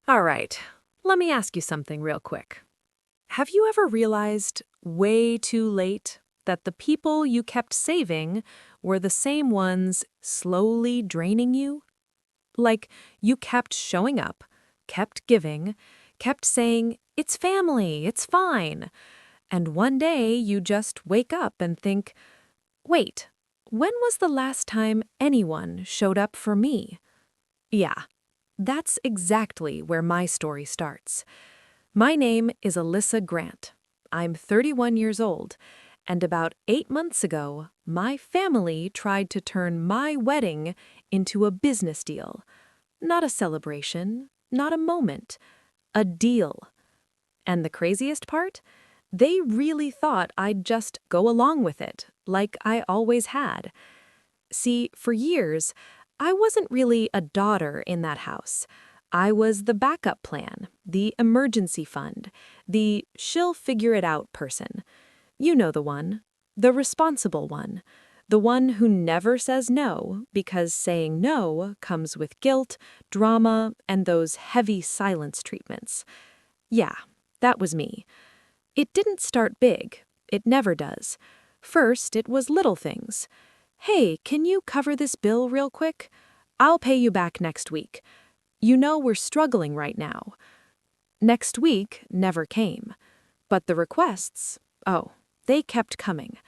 All right, let me ask you something real quick. Have you ever realized, way too late, that the people you kept saving were the same ones slowly draining you? Like, you kept showing up, kept giving, kept saying, it's family, it's fine. And one day you just wake up and think, wait, when was the last time anyone showed up for me? Yeah, that's exactly where my story starts. My name is Alyssa Grant. I'm 31 years old, and about 8 months ago, my family tried to turn my wedding into a business deal. Not a celebration, not a moment, a deal. And the craziest part? They really thought I'd just go along with it, like I always had. See, for years, I wasn't really a daughter in that house. I was the backup plan, the emergency fund, the she'll figure it out person. You know the one, the responsible one, the one who never says no because saying no comes with guilt, drama, and those heavy silence treatments. Yeah, that was me. It didn't start big. It never does. First, it was little things. Hey, can you cover this bill real quick? I'll pay you back next week. You know we're struggling right now. Next week never came. But the requests, oh, they kept coming.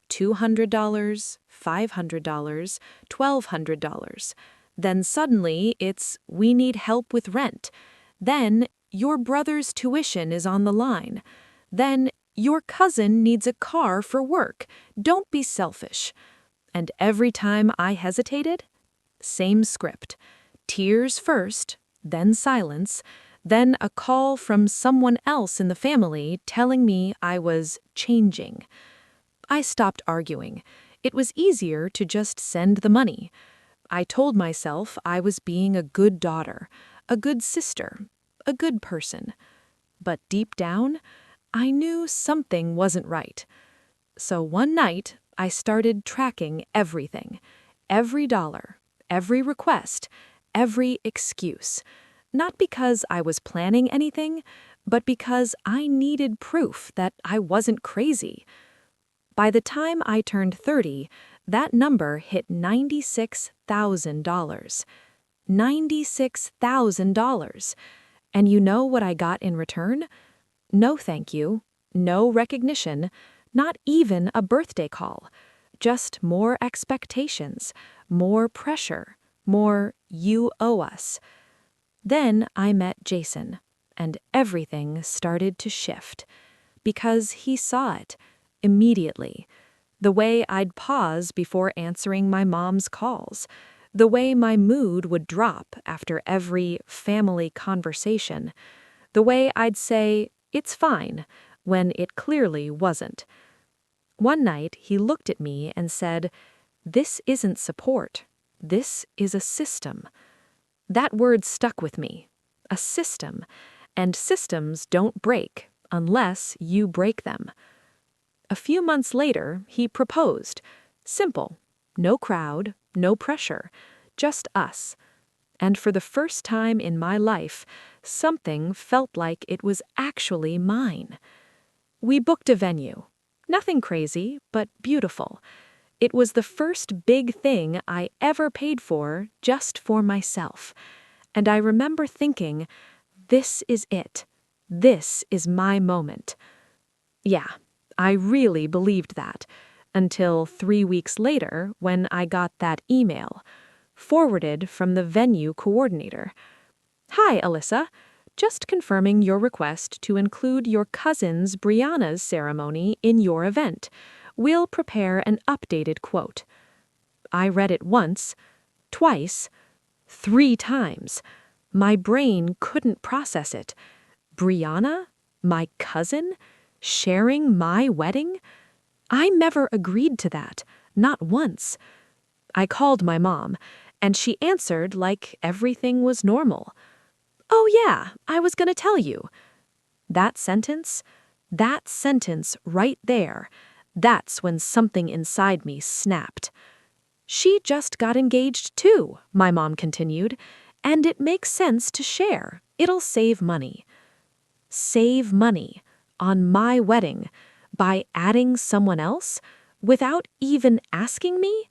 $200, $500, $1,200. Then suddenly it's, we need help with rent. Then, your brother's tuition is on the line. Then, your cousin needs a car for work. Don't be selfish. And every time I hesitated, same script. Tears first, then silence, then a call from someone else in the family telling me I was changing. I stopped arguing. It was easier to just send the money. I told myself I was being a good daughter, a good sister, a good person. But deep down, I knew something wasn't right. So one night, I started tracking everything. Every dollar, every request, every excuse. Not because I was planning anything, but because I needed proof that I wasn't crazy. By the time I turned 30, that number hit $96,000. $96,000. And you know what I got in return? No thank you, no recognition, not even a birthday call. Just more expectations, more pressure, more you owe us. Then I met Jason, and everything started to shift. Because he saw it, immediately. The way I'd pause before answering my mom's calls. The way my mood would drop after every family conversation. The way I'd say, it's fine, when it clearly wasn't. One night, he looked at me and said, this isn't support. This is a system. That word stuck with me. A system. And systems don't break unless you break them. A few months later, he proposed. Simple. No crowd, no pressure. Just us. And for the first time in my life, something felt like it was actually mine. We booked a venue. Nothing crazy, but beautiful. It was the first big thing I ever paid for just for myself. And I remember thinking, this is it. This is my moment. Yeah, I really believed that. Until 3 weeks later, when I got that email, forwarded from the venue coordinator. Hi, Alyssa. Just confirming your request to include your cousin's Brianna's ceremony in your event. We'll prepare an updated quote. I read it once, twice, 3 times. My brain couldn't process it. Brianna? My cousin? Sharing my wedding? I never agreed to that, not once. I called my mom, and she answered like everything was normal. Oh yeah, I was gonna tell you. That sentence right there, that's when something inside me snapped. She just got engaged too, my mom continued, and it makes sense to share. It'll save money. Save money on my wedding by adding someone else without even asking me?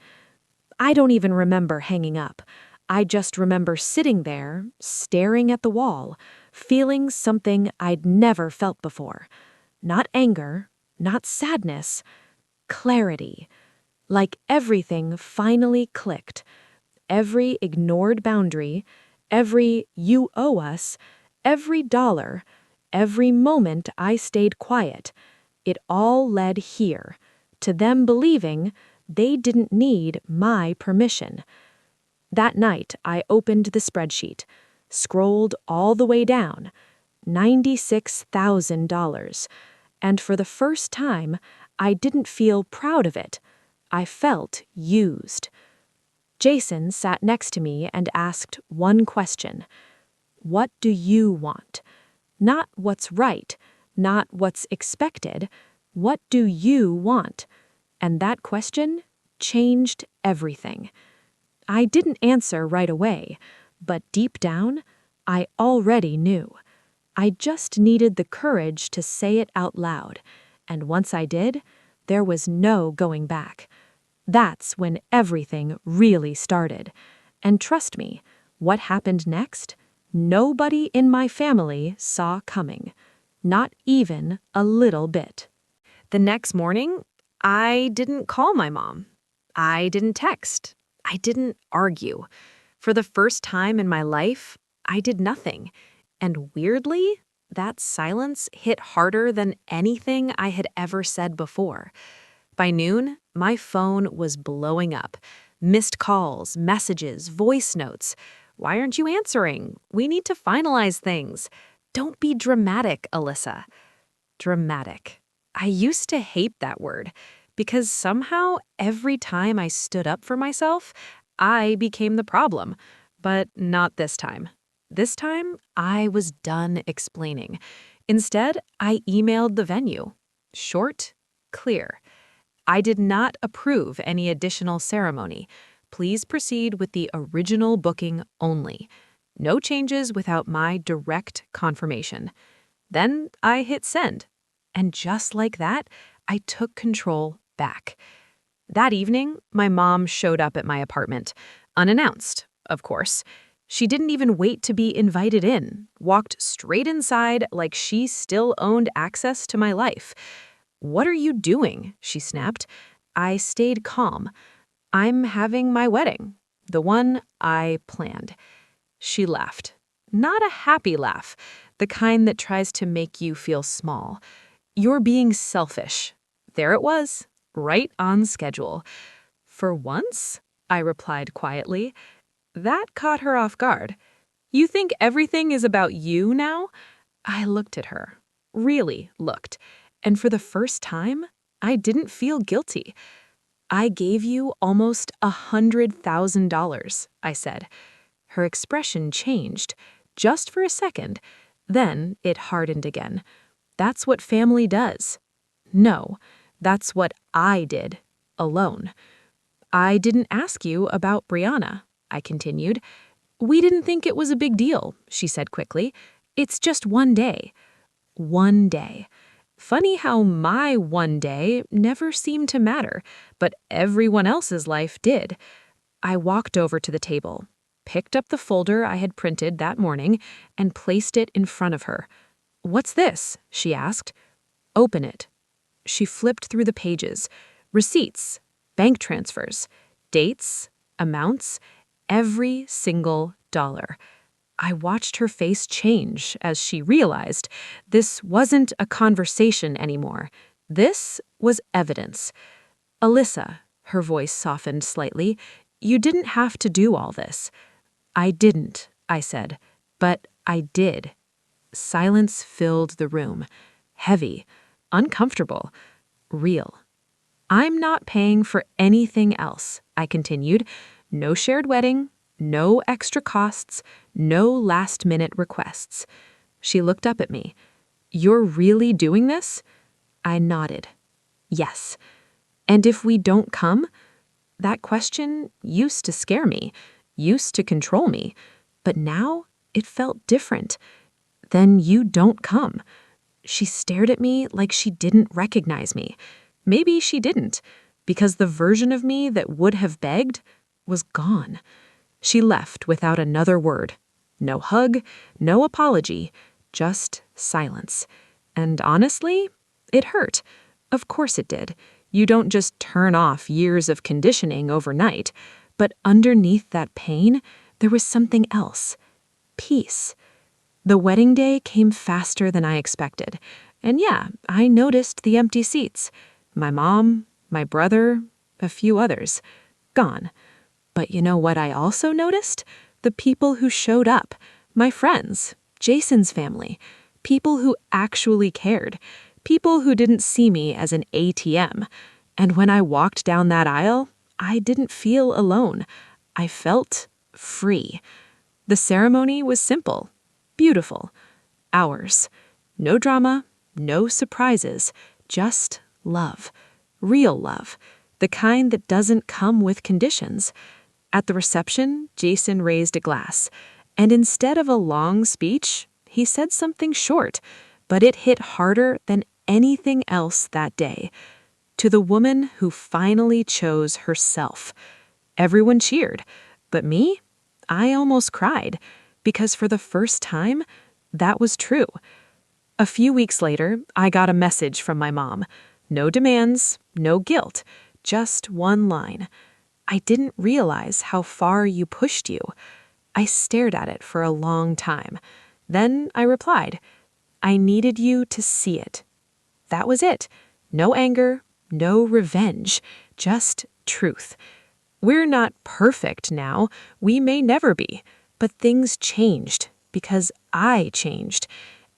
I don't even remember hanging up. I just remember sitting there, staring at the wall, feeling something I'd never felt before. Not anger, not sadness, clarity. Like everything finally clicked. Every ignored boundary, every "you owe us," every dollar, every moment I stayed quiet, it all led here, to them believing they didn't need my permission. That night, I opened the spreadsheet, scrolled all the way down, $96,000, and for the first time, I didn't feel proud of it. I felt used. Jason sat next to me and asked one question. What do you want? Not what's right, not what's expected. What do you want? And that question changed everything. I didn't answer right away, but deep down, I already knew. I just needed the courage to say it out loud, and once I did, there was no going back. That's when everything really started. And trust me, what happened next, nobody in my family saw coming. Not even a little bit. The next morning, I didn't call my mom. I didn't text. I didn't argue. For the first time in my life, I did nothing. And weirdly, that silence hit harder than anything I had ever said before. By noon, my phone was blowing up. Missed calls, messages, voice notes. Why aren't you answering? We need to finalize things. Don't be dramatic, Alyssa. Dramatic. I used to hate that word because somehow every time I stood up for myself, I became the problem. But not this time. This time, I was done explaining. Instead, I emailed the venue. Short, clear. I did not approve any additional ceremony. Please proceed with the original booking only. No changes without my direct confirmation. Then I hit send. And just like that, I took control back. That evening, my mom showed up at my apartment. Unannounced, of course. She didn't even wait to be invited in, walked straight inside like she still owned access to my life. "What are you doing?" she snapped. I stayed calm. "I'm having my wedding, the one I planned." She laughed. Not a happy laugh, the kind that tries to make you feel small. "You're being selfish." There it was, right on schedule. "For once?" I replied quietly. That caught her off guard. "You think everything is about you now?" I looked at her. Really looked. And for the first time, I didn't feel guilty. "I gave you almost $100,000, I said. Her expression changed, just for a second. Then it hardened again. "That's what family does." "No, that's what I did, alone." "I didn't ask you about Brianna," I continued. "We didn't think it was a big deal," she said quickly. "It's just one day." One day. Funny how my one day never seemed to matter, but everyone else's life did. I walked over to the table, picked up the folder I had printed that morning, and placed it in front of her. "What's this?" she asked. "Open it." She flipped through the pages. Receipts, bank transfers, dates, amounts, every single dollar. I watched her face change as she realized this wasn't a conversation anymore. This was evidence. "Alyssa," her voice softened slightly, "you didn't have to do all this." "I didn't," I said, "but I did." Silence filled the room. Heavy, uncomfortable, real. "I'm not paying for anything else," I continued. "No shared wedding, no extra costs, no last-minute requests." She looked up at me. "You're really doing this?" I nodded. "Yes." "And if we don't come?" That question used to scare me, used to control me, but now it felt different. then you don't come." She stared at me like she didn't recognize me. Maybe she didn't, because the version of me that would have begged was gone. She left without another word. No hug, no apology, just silence. And honestly, it hurt. Of course it did. You don't just turn off years of conditioning overnight. But underneath that pain, there was something else. Peace. The wedding day came faster than I expected. And yeah, I noticed the empty seats. My mom, my brother, a few others. Gone. But you know what I also noticed? The people who showed up. My friends, Jason's family. People who actually cared. People who didn't see me as an ATM. And when I walked down that aisle, I didn't feel alone. I felt free. The ceremony was simple, beautiful. Ours. No drama, no surprises, just love. Real love. The kind that doesn't come with conditions. At the reception, Jason raised a glass, and instead of a long speech, he said something short, but it hit harder than anything else that day. To the woman who finally chose herself. Everyone cheered, but me? I almost cried, because for the first time, that was true. A few weeks later, I got a message from my mom. No demands, no guilt, just one line. "I didn't realize how far you pushed you." I stared at it for a long time. Then I replied, "I needed you to see it." That was it. No anger, no revenge, just truth. We're not perfect now. We may never be. But things changed because I changed.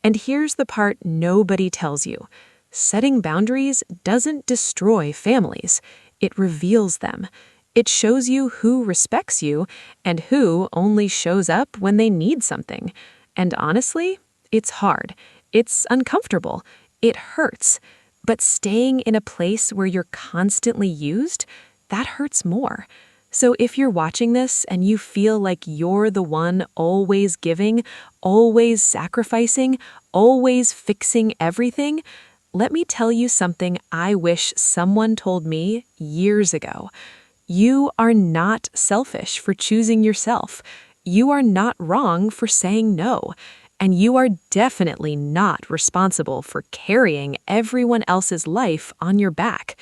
And here's the part nobody tells you. Setting boundaries doesn't destroy families. It reveals them. It shows you who respects you and who only shows up when they need something. And honestly, it's hard. It's uncomfortable. It hurts. But staying in a place where you're constantly used, that hurts more. So if you're watching this and you feel like you're the one always giving, always sacrificing, always fixing everything, let me tell you something I wish someone told me years ago. You are not selfish for choosing yourself. You are not wrong for saying no. And you are definitely not responsible for carrying everyone else's life on your back.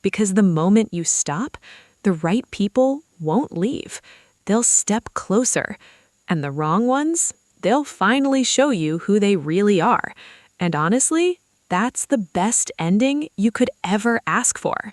Because the moment you stop, the right people won't leave. They'll step closer. And the wrong ones, they'll finally show you who they really are. And honestly, that's the best ending you could ever ask for.